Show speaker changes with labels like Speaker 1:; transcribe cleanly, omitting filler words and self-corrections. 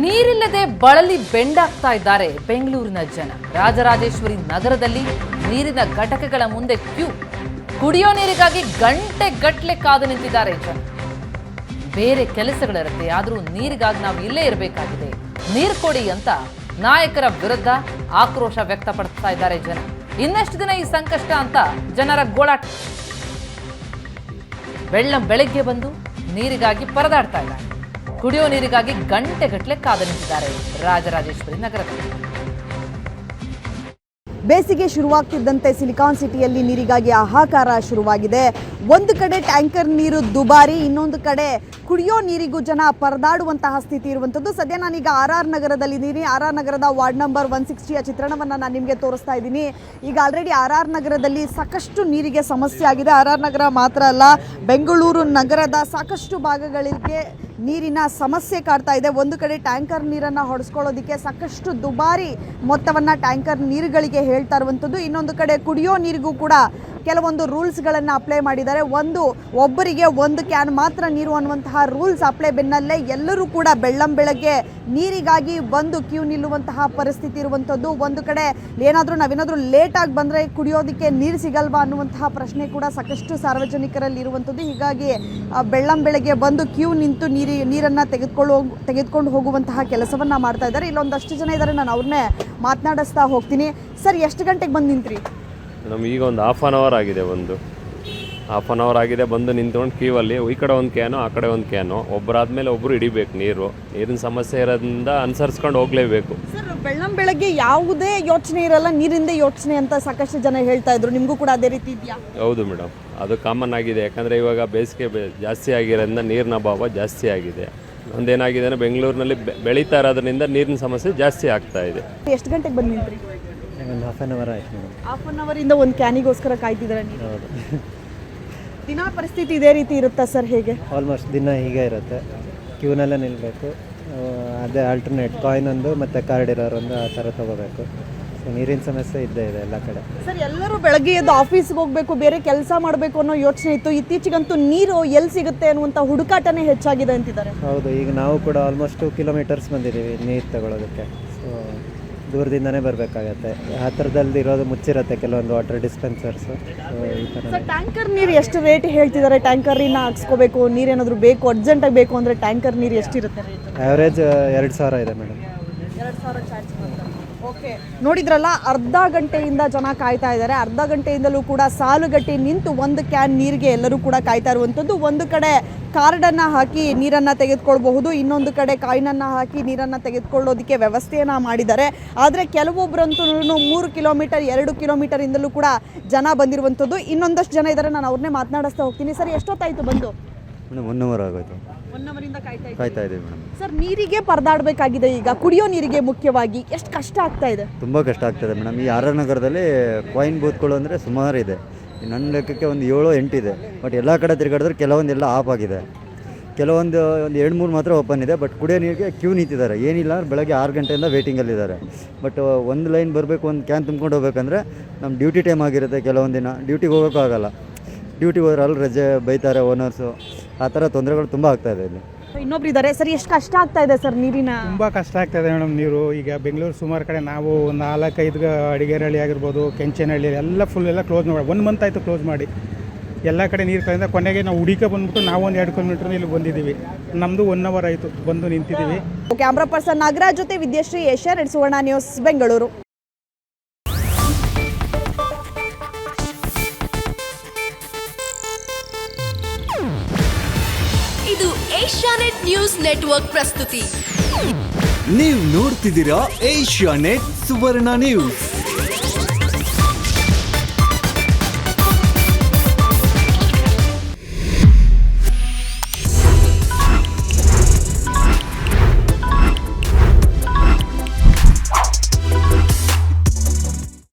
Speaker 1: ನೀರಿಲ್ಲದೆ ಬಳಲಿ ಬೆಂಡಾಗ್ತಾ ಇದ್ದಾರೆ ಬೆಂಗಳೂರಿನ ಜನ. ರಾಜರಾಜೇಶ್ವರಿ ನಗರದಲ್ಲಿ ನೀರಿನ ಘಟಕಗಳ ಮುಂದೆ ಕ್ಯೂ. ಕುಡಿಯೋ ನೀರಿಗಾಗಿ ಗಂಟೆ ಗಟ್ಟಲೆ ಕಾದು ನಿಂತಿದ್ದಾರೆ ಜನ. ಬೇರೆ ಕೆಲಸಗಳಿರುತ್ತೆ, ಆದರೂ ನೀರಿಗಾಗಿ ನಾವು ಇಲ್ಲೇ ಇರಬೇಕಾಗಿದೆ, ನೀರು ಕೊಡಿ ಅಂತ ನಾಯಕರ ವಿರುದ್ಧ ಆಕ್ರೋಶ ವ್ಯಕ್ತಪಡಿಸ್ತಾ ಇದ್ದಾರೆ ಜನ. ಇನ್ನೆಷ್ಟು ದಿನ ಈ ಸಂಕಷ್ಟ ಅಂತ ಜನರ ಗೋಳಾಟ. ಬೆಳಗ್ಗೆ ಬಂದು ನೀರಿಗಾಗಿ ಪರದಾಡ್ತಾ ಇದ್ದಾರೆ. ಕುಡಿಯೋ ನೀರಿಗಾಗಿ ಗಂಟೆಗಟ್ಟಲೆ ಕಾದು ನಿಂತಿದ್ದಾರೆ ರಾಜರಾಜೇಶ್ವರಿ ನಗರದಲ್ಲಿ.
Speaker 2: ಬೇಸಿಗೆ ಶುರುವಾಗ್ತಿದ್ದಂತೆ ಸಿಲಿಕಾನ್ ಸಿಟಿಯಲ್ಲಿ ನೀರಿಗಾಗಿ ಹಾಹಾಕಾರ ಶುರುವಾಗಿದೆ. ಒಂದು ಕಡೆ ಟ್ಯಾಂಕರ್ ನೀರು ದುಬಾರಿ, ಇನ್ನೊಂದು ಕಡೆ ಕುಡಿಯೋ ನೀರಿಗೂ ಜನ ಪರದಾಡುವಂತಹ ಸ್ಥಿತಿ ಇರುವಂಥದ್ದು. ಸದ್ಯ ನಾನೀಗ RR ನಗರದಲ್ಲಿದ್ದೀನಿ. RR ನಗರದ ವಾರ್ಡ್ ನಂಬರ್ 160ಯ ಚಿತ್ರಣವನ್ನು ನಾನು ನಿಮಗೆ ತೋರಿಸ್ತಾ ಇದ್ದೀನಿ. ಈಗ ಆಲ್ರೆಡಿ RR ನಗರದಲ್ಲಿ ಸಾಕಷ್ಟು ನೀರಿಗೆ ಸಮಸ್ಯೆ ಆಗಿದೆ. RR ನಗರ ಮಾತ್ರ ಅಲ್ಲ, ಬೆಂಗಳೂರು ನಗರದ ಸಾಕಷ್ಟು ಭಾಗಗಳಿಗೆ ನೀರಿನ ಸಮಸ್ಯೆ ಕಾಡ್ತಾ ಇದೆ. ಒಂದು ಕಡೆ ಟ್ಯಾಂಕರ್ ನೀರನ್ನು ಹೊಡೆಸ್ಕೊಳ್ಳೋದಕ್ಕೆ ಸಾಕಷ್ಟು ದುಬಾರಿ ಮೊತ್ತವನ್ನು ಟ್ಯಾಂಕರ್ ನೀರುಗಳಿಗೆ ಹೇಳ್ತಾ ಇರುವಂಥದ್ದು. ಇನ್ನೊಂದು ಕಡೆ ಕುಡಿಯೋ ನೀರಿಗೂ ಕೂಡ ಕೆಲವೊಂದು ರೂಲ್ಸ್ಗಳನ್ನು ಅಪ್ಲೈ ಮಾಡಿದ್ದಾರೆ. ಒಬ್ಬರಿಗೆ ಒಂದು ಕ್ಯಾನ್ ಮಾತ್ರ ನೀರು ಅನ್ನುವಂತಹ ರೂಲ್ಸ್ ಅಪ್ಲೈ ಬೆನ್ನಲ್ಲೇ ಎಲ್ಲರೂ ಕೂಡ ಬೆಳಗ್ಗೆ ನೀರಿಗಾಗಿ ಬಂದು ಕ್ಯೂ ನಿಲ್ಲುವಂತಹ ಪರಿಸ್ಥಿತಿ ಇರುವಂಥದ್ದು. ಒಂದು ಕಡೆ ನಾವೇನಾದರೂ ಲೇಟಾಗಿ ಬಂದರೆ ಕುಡಿಯೋದಕ್ಕೆ ನೀರು ಸಿಗಲ್ವಾ ಅನ್ನುವಂತಹ ಪ್ರಶ್ನೆ ಕೂಡ ಸಾಕಷ್ಟು ಸಾರ್ವಜನಿಕರಲ್ಲಿ ಇರುವಂಥದ್ದು. ಹೀಗಾಗಿ ಬೆಳಗ್ಗೆ ಬಂದು ಕ್ಯೂ ನಿಂತು ನೀರನ್ನು ತೆಗೆದುಕೊಂಡು ಹೋಗುವಂತಹ ಕೆಲಸವನ್ನು ಮಾಡ್ತಾ ಇದ್ದಾರೆ. ಇಲ್ಲೊಂದಷ್ಟು ಜನ ಇದ್ದಾರೆ, ನಾನು ಅವ್ರನ್ನೇ ಮಾತನಾಡಿಸ್ತಾ ಹೋಗ್ತೀನಿ. ಸರ್, ಎಷ್ಟು ಗಂಟೆಗೆ ಬಂದು ನಿಂತ್ರಿ?
Speaker 3: ನಮ್ಗೆ ಈಗ ಒಂದು ಹಾಫ್ ಆನ್ ಅವರ್ ಆಗಿದೆ ಬಂದು ನಿಂತ್ಕೊಂಡು ಕ್ಯೂವಲ್ಲಿ. ಈ ಕಡೆ ಒಂದು ಕ್ಯಾನು, ಆ ಕಡೆ ಒಂದು ಕ್ಯಾನು, ಒಬ್ಬರಾದ್ಮೇಲೆ ಒಬ್ಬರು ಹಿಡಿಬೇಕು. ನೀರಿನ ಸಮಸ್ಯೆ ಇರೋದ್ರಿಂದ ಅನುಸರಿಸ್ಕೊಂಡು ಹೋಗಲೇಬೇಕು.
Speaker 2: ಸರ್, ಬೆಳಗ್ಗೆ ಯಾವುದೇ ಯೋಚನೆ ಇರಲ್ಲ, ನೀರಿಂದೇ ಯೋಚನೆ ಅಂತ ಸಾಕಷ್ಟು ಜನ ಹೇಳ್ತಾ ಇದ್ರು. ನಿಮಗೂ ಕೂಡ ಅದೇ ರೀತಿ ಇದೆಯಾ?
Speaker 3: ಹೌದು ಮೇಡಮ್, ಅದು ಕಾಮನ್ ಆಗಿದೆ. ಯಾಕಂದರೆ ಇವಾಗ ಬೇಸಿಗೆ ಜಾಸ್ತಿ ಆಗಿರೋದ್ರಿಂದ ನೀರಿನ ಅಭಾವ ಜಾಸ್ತಿ ಆಗಿದೆ. ಒಂದೇನಾಗಿದೆ ಅಂದರೆ ಬೆಂಗಳೂರಿನಲ್ಲಿ ಬೆಳೀತಾ ಇರೋದ್ರಿಂದ ನೀರಿನ ಸಮಸ್ಯೆ ಜಾಸ್ತಿ ಆಗ್ತಾ ಇದೆ.
Speaker 2: ಎಷ್ಟು ಗಂಟೆಗೆ ಬಂದು ನಿಂತ್ರಿ?
Speaker 4: ಒಂದು ಹಾಫ್ ಆನ್ ಅವರ್ ಆಯ್ತು ಮೇಡಮ್.
Speaker 2: ಹಾಫ್ ಆನ್ ಅವರಿಂದ ಒಂದು ಕ್ಯಾನಿಗೋಸ್ಕರ ಕಾಯ್ತಿದ್ದಾರೆ ನೀವು?
Speaker 4: ಹೌದು.
Speaker 2: ದಿನ ಪರಿಸ್ಥಿತಿ ಇದೇ ರೀತಿ ಇರುತ್ತಾ ಸರ್? ಹೇಗೆ?
Speaker 4: ಆಲ್ಮೋಸ್ಟ್ ದಿನ ಹೀಗೆ ಇರುತ್ತೆ. ಕ್ಯೂನಲ್ಲೇ ನಿಲ್ಲಬೇಕು. ಅದೇ ಆಲ್ಟರ್ನೇಟ್ ಕಾಯಿನ್ ಒಂದು ಮತ್ತು ಕಾರ್ಡ್ ಇರೋರೊಂದು ಆ ಥರ ತೊಗೋಬೇಕು. ಸೊ ನೀರಿನ ಸಮಸ್ಯೆ ಇದ್ದೇ ಇದೆ ಎಲ್ಲ ಕಡೆ.
Speaker 2: ಸರ್, ಎಲ್ಲರೂ ಬೆಳಗ್ಗೆ ಎದ್ದು ಆಫೀಸ್ಗೆ ಹೋಗಬೇಕು, ಬೇರೆ ಕೆಲಸ ಮಾಡಬೇಕು ಅನ್ನೋ ಯೋಚನೆ ಇತ್ತು. ಇತ್ತೀಚೆಗಂತೂ ನೀರು ಎಲ್ಲಿ ಸಿಗುತ್ತೆ ಅನ್ನುವಂಥ ಹುಡುಕಾಟನೇ ಹೆಚ್ಚಾಗಿದೆ ಅಂತಿದ್ದಾರೆ.
Speaker 4: ಹೌದು, ಈಗ ನಾವು ಕೂಡ ಆಲ್ಮೋಸ್ಟ್ 2 ಕಿಲೋಮೀಟರ್ಸ್ ಬಂದಿದ್ದೀವಿ ನೀರು ತಗೊಳ್ಳೋದಕ್ಕೆ. ಸೊ ದೂರದಿಂದನೇ ಬರಬೇಕಾಗತ್ತೆ. ಹತ್ತಿರದಲ್ಲಿ ಇರೋದು ಮುಚ್ಚಿರುತ್ತೆ ಕೆಲವೊಂದು ವಾಟರ್ ಡಿಸ್ಪೆನ್ಸರ್ಸು. ಈ ಥರ.
Speaker 2: ಸರ್, ಟ್ಯಾಂಕರ್ ನೀರು ಎಷ್ಟು ರೇಟ್ ಹೇಳ್ತಿದ್ದಾರೆ? ಟ್ಯಾಂಕರಿನ ಹಾಕ್ಸ್ಕೋಬೇಕು, ನೀರೇನಾದರೂ ಬೇಕು, ಅರ್ಜೆಂಟಾಗಿ ಬೇಕು ಅಂದರೆ ಟ್ಯಾಂಕರ್ ನೀರು ಎಷ್ಟಿರುತ್ತೆ ರೇಟ್?
Speaker 4: ಆ್ಯಾವ್ರೇಜ್ 2,000 ಇದೆ ಮೇಡಮ್.
Speaker 2: 2,000 ಚಾರ್ಜ್ ಮಾಡ್ತಾರೆ. ಓಕೆ, ನೋಡಿದ್ರಲ್ಲ, ಅರ್ಧ ಗಂಟೆಯಿಂದ ಜನ ಕಾಯ್ತಾ ಇದ್ದಾರೆ. ಅರ್ಧ ಗಂಟೆಯಿಂದಲೂ ಕೂಡ ಸಾಲುಗಟ್ಟಿ ನಿಂತು ಒಂದು ಕ್ಯಾನ್ ನೀರಿಗೆ ಎಲ್ಲರೂ ಕೂಡ ಕಾಯ್ತಾ ಇರುವಂಥದ್ದು. ಒಂದು ಕಡೆ ಕಾರ್ಡನ್ನು ಹಾಕಿ ನೀರನ್ನು ತೆಗೆದುಕೊಳ್ಬಹುದು, ಇನ್ನೊಂದು ಕಡೆ ಕಾಯಿನನ್ನು ಹಾಕಿ ನೀರನ್ನು ತೆಗೆದುಕೊಳ್ಳೋದಕ್ಕೆ ವ್ಯವಸ್ಥೆಯನ್ನು ಮಾಡಿದ್ದಾರೆ. ಆದರೆ ಕೆಲವೊಬ್ಬರಂತೂ 3 ಕಿಲೋಮೀಟರ್ 2 ಕಿಲೋಮೀಟರಿಂದಲೂ ಕೂಡ ಜನ ಬಂದಿರುವಂಥದ್ದು. ಇನ್ನೊಂದಷ್ಟು ಜನ ಇದ್ದಾರೆ, ನಾನು ಅವ್ರನ್ನೇ ಮಾತನಾಡಿಸ್ತಾ ಹೋಗ್ತೀನಿ. ಸರ್, ಎಷ್ಟೊತ್ತಾಯಿತು ಬಂದು?
Speaker 4: ಮೇಡಮ್ 1 ಅವರ್ ಆಗೋಯ್ತು.
Speaker 2: 1 ಅವರಿಂದ
Speaker 4: ಕಾಯ್ತಾ ಇದ್ದೀವಿ ಮೇಡಮ್.
Speaker 2: ಸರ್, ನೀರಿಗೆ ಪರದಾಡಬೇಕಾಗಿದೆ. ಈಗ ಕುಡಿಯೋ ನೀರಿಗೆ ಮುಖ್ಯವಾಗಿ ಎಷ್ಟು ಕಷ್ಟ ಆಗ್ತಾ ಇದೆ?
Speaker 4: ತುಂಬ ಕಷ್ಟ ಆಗ್ತಾಯಿದೆ ಮೇಡಮ್. ಈ RR ನಗರದಲ್ಲಿ ಕಾಯಿನ್ ಬೂತ್ಗಳು ಅಂದರೆ ಸುಮಾರು ಇದೆ. ನನ್ನ ಲೆಕ್ಕಕ್ಕೆ ಒಂದು 7-8 ಇದೆ. ಬಟ್ ಎಲ್ಲ ಕಡೆ ತಿರುಗಾಡಿದ್ರೆ ಕೆಲವೊಂದೆಲ್ಲ ಆಫ್ ಆಗಿದೆ, ಕೆಲವೊಂದು 2-3 ಮಾತ್ರ ಓಪನ್ ಇದೆ. ಬಟ್ ಕುಡಿಯೋ ನೀರಿಗೆ ಕ್ಯೂ ನಿಂತಿದ್ದಾರೆ. ಏನಿಲ್ಲ, ಬೆಳಗ್ಗೆ 6 ಗಂಟೆಯಿಂದ ವೇಟಿಂಗಲ್ಲಿದ್ದಾರೆ. ಬಟ್ ಒಂದು ಲೈನ್ ಬರಬೇಕು, ಒಂದು ಕ್ಯಾನ್ ತುಂಬ್ಕೊಂಡು ಹೋಗ್ಬೇಕಂದ್ರೆ ನಮ್ಮ ಡ್ಯೂಟಿ ಟೈಮ್ ಆಗಿರುತ್ತೆ. ಕೆಲವೊಂದು ದಿನ ಡ್ಯೂಟಿಗೆ ಹೋಗೋಕ್ಕೂ ಆಗಲ್ಲ. ಡ್ಯೂಟಿಗೆ ಹೋದ್ರೆ ಅಲ್ಲಿ ರಜೆ ಬೈತಾರೆ ಓನರ್ಸು. ಆ ಥರ ತೊಂದರೆಗಳು ತುಂಬ ಆಗ್ತಾಯಿದೆ ಇಲ್ಲಿ.
Speaker 2: ಇನ್ನೊಬ್ರು ಇದ್ದಾರೆ. ಸರ್, ಎಷ್ಟು ಕಷ್ಟ ಆಗ್ತಾ ಇದೆ ಸರ್ ನೀರಿನ?
Speaker 5: ತುಂಬ ಕಷ್ಟ ಆಗ್ತಾಯಿದೆ ಮೇಡಮ್. ನೀರು ಈಗ ಬೆಂಗಳೂರು ಸುಮಾರು ಕಡೆ ನಾವು 4-5 ಅಡಿಗೆರಹಳ್ಳಿ ಆಗಿರ್ಬೋದು, ಕೆಂಚನಹಳ್ಳಿ ಎಲ್ಲ ಕ್ಲೋಸ್ ಮಾಡಿ 1 ಮಂತ್ ಆಯಿತು ಕ್ಲೋಸ್ ಮಾಡಿ. ಎಲ್ಲ ಕಡೆ ನೀರು ಕಳೆದ ಕೊನೆಗೆ ನಾವು ಹುಡುಕ ಬಂದ್ಬಿಟ್ಟು ನಾವು ಒಂದು 2 ಕಿಲೋಮೀಟರ್ ಇಲ್ಲಿ ಬಂದಿದ್ದೀವಿ. ನಮ್ಮದು 1 ಅವರ್ ಆಯಿತು ಬಂದು ನಿಂತಿದ್ದೀವಿ.
Speaker 2: ಕ್ಯಾಮ್ರಾ ಪರ್ಸನ್ ನಾಗರಾಜ್ ಜೊತೆ ವಿದ್ಯಾಶ್ರೀ, ಏಷ್ಯಾನೆಟ್ ಸುವರ್ಣ ನ್ಯೂಸ್, ಬೆಂಗಳೂರು.
Speaker 6: ಇದು ಏಷ್ಯಾನೆಟ್ ನ್ಯೂಸ್ ನೆಟ್ವರ್ಕ್ ಪ್ರಸ್ತುತಿ.
Speaker 7: ನೀವು ನೋಡ್ತಿದ್ದೀರಾ ಏಷ್ಯಾನೆಟ್ ಸುವರ್ಣ ನ್ಯೂಸ್.